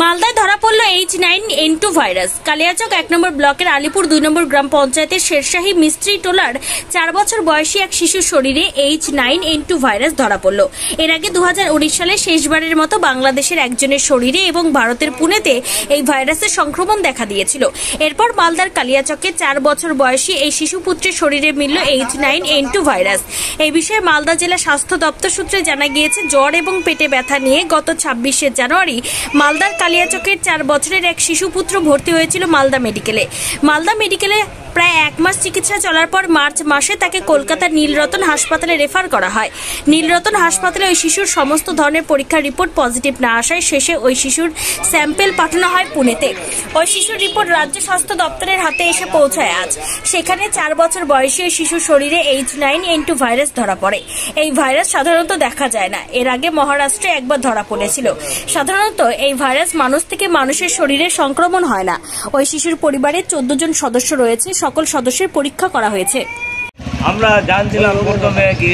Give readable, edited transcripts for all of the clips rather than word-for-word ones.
মালদায় ধরা পড়ল H9N2 ভাইরাস। কালিয়াচক ১ নম্বর ব্লকের আলিপুর ২ নম্বর গ্রাম পঞ্চায়েতের শেরশাহী মিস্ত্রি টোলার ৪ বছর বয়সী এক শিশুর শরীরে H9N2 ভাইরাস ধরা পড়ল। এর আগে ২০১৯ সালে শেষবারের মতো বাংলাদেশের একজনের শরীরে এবং ভারতের পুনেতে এই ভাইরাসের সংক্রমণ দেখা দিয়েছিল। এরপর মালদার কালিয়াচকে ৪ বছর বয়সী এই শিশুপুত্রের শরীরে মিলল H9N2 ভাইরাস। এই বিষয়ে মালদা জেলা স্বাস্থ্য দপ্তর সূত্রে জানা গিয়েছে, জ্বর এবং পেটে ব্যথা নিয়ে গত ২৬শে জানুয়ারি মালদার কালিয়াচকের ৪ বছরের এক শিশুপুত্র ভর্তি হয়েছিল মালদা মেডিকেলে প্রায় ১ মাস চিকিৎসা চলার পর মার্চ মাসে তাকে কলকাতার নীলরতন হাসপাতালে রেফার করা হয়। নীলরতন হাসপাতালে ওই শিশুর সমস্ত ধরনের পরীক্ষার রিপোর্ট পজিটিভ না আসায় শেষে ওই শিশুর স্যাম্পেল পাঠানো হয় পুনেতে। ওই শিশুর রিপোর্ট রাজ্য স্বাস্থ্য দপ্তরের হাতে এসে পৌঁছায় আজ। সেখানে ৪ বছর বয়সী ওই শিশুর শরীরে H9N2 ভাইরাস ধরা পড়ে। এই ভাইরাস সাধারণত দেখা যায় না। এর আগে মহারাষ্ট্রে একবার ধরা পড়েছিল। সাধারণত এই ভাইরাস মানুষ থেকে মানুষের শরীরে সংক্রমণ হয় না। ওই শিশুর পরিবারের ১৪ জন সদস্য রয়েছে। সকল সদস্যের পরীক্ষা করা হয়েছে। আমরা জানছিলাম প্রথমে কি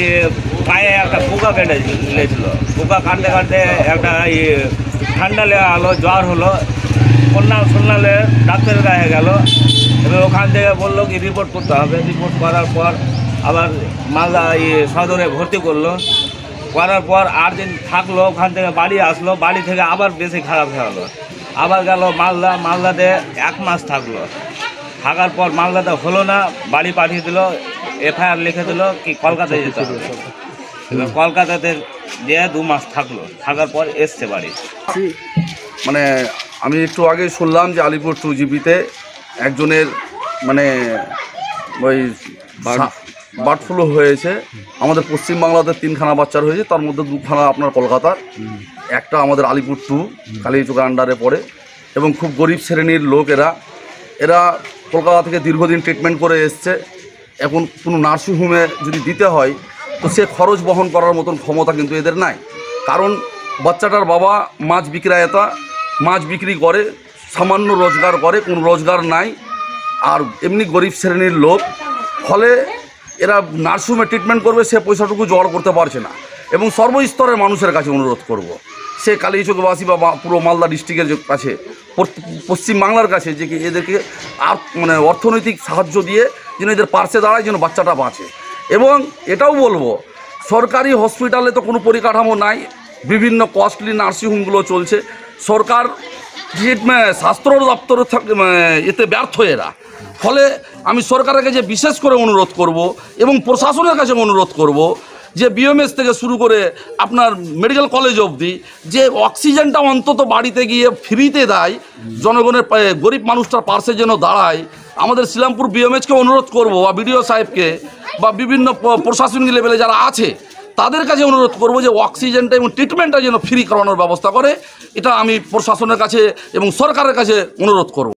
পায়ে একটা পোকা কেটেছিল, পোকা কাটতে কাটতে একটা ঠান্ডা লেগে গেলো, জ্বর হলো, সন্ন্যালে ডাক্তারের কাছে গেল। এবার ওখান থেকে বললো কি রিপোর্ট করতে হবে। রিপোর্ট করার পর আবার মালদা সদরে ভর্তি করলো। করার পর ৮ দিন থাকলো, ওখান থেকে বাড়ি আসলো। বাড়ি থেকে আবার বেশি খারাপ হয়ে গেলো। আবার গেল মালদাতে ১ মাস থাকলো। থাকার পর মালদাতে হলো না, বাড়ি পাঠিয়ে দিল, FIR লিখে দিল কি কলকাতায় যেতে হবে। এবার কলকাতাতে দিয়ে ২ মাস থাকলো। থাকার পর এসছে বাড়ি। মানে আমি একটু আগে শুনলাম যে আলিপুর 2GPতে একজনের মানে ওই বার্ড ফ্লু হয়েছে। আমাদের পশ্চিমবাংলাতে 3খানা বাচ্চার হয়েছে, তার মধ্যে 2খানা আপনার কলকাতার, একটা আমাদের আলিপুর 2 কালিয়াচকের আন্ডারে পড়ে। এবং খুব গরিব শ্রেণীর লোক এরা কলকাতা থেকে দীর্ঘদিন ট্রিটমেন্ট করে এসছে। এখন কোনো নার্সিংহোমে যদি দিতে হয় তো সে খরচ বহন করার মতন ক্ষমতা কিন্তু এদের নাই। কারণ বাচ্চাটার বাবা মাছ বিক্রেতা, মাছ বিক্রি করে, সামান্য রোজগার করে, কোনো রোজগার নাই, আর এমনি গরিব শ্রেণীর লোক। ফলে এরা নার্সিংহোমে ট্রিটমেন্ট করবে, সে পয়সাটুকু জোগাড় করতে পারছে না। এবং সর্বস্তরের মানুষের কাছে অনুরোধ করব, সে কালিয়াচকবাসী বা পুরো মালদা ডিস্ট্রিক্টের কাছে, পশ্চিমবাংলার কাছে, যে কি এদেরকে আর মানে অর্থনৈতিক সাহায্য দিয়ে যেন এদের পার্শ্বে দাঁড়ায়, যেন বাচ্চাটা বাঁচে। এবং এটাও বলবো, সরকারি হসপিটালে তো কোনো পরিকাঠামো নাই, বিভিন্ন কস্টলি নার্সিংহোমগুলো চলছে। সরকার স্বাস্থ্য দপ্তর এতে ব্যর্থ এরা। ফলে আমি সরকারের কাছে বিশেষ করে অনুরোধ করব এবং প্রশাসনের কাছে অনুরোধ করব যে BMS থেকে শুরু করে আপনার মেডিকেল কলেজ অবধি যে অক্সিজেনটা অন্তত বাড়িতে গিয়ে ফ্রিতে দেয়, জনগণের গরিব মানুষটার পার্শ্বে যেন দাঁড়ায়। আমাদের শ্রীরামপুর BMHকে অনুরোধ করব, বা BDO সাহেবকে, বা বিভিন্ন প্রশাসনিক লেভেলে যারা আছে তাদের কাছে অনুরোধ করব যে অক্সিজেনটা এবং ট্রিটমেন্টটা যেন ফ্রি করানোর ব্যবস্থা করে। এটা আমি প্রশাসনের কাছে এবং সরকারের কাছে অনুরোধ করব।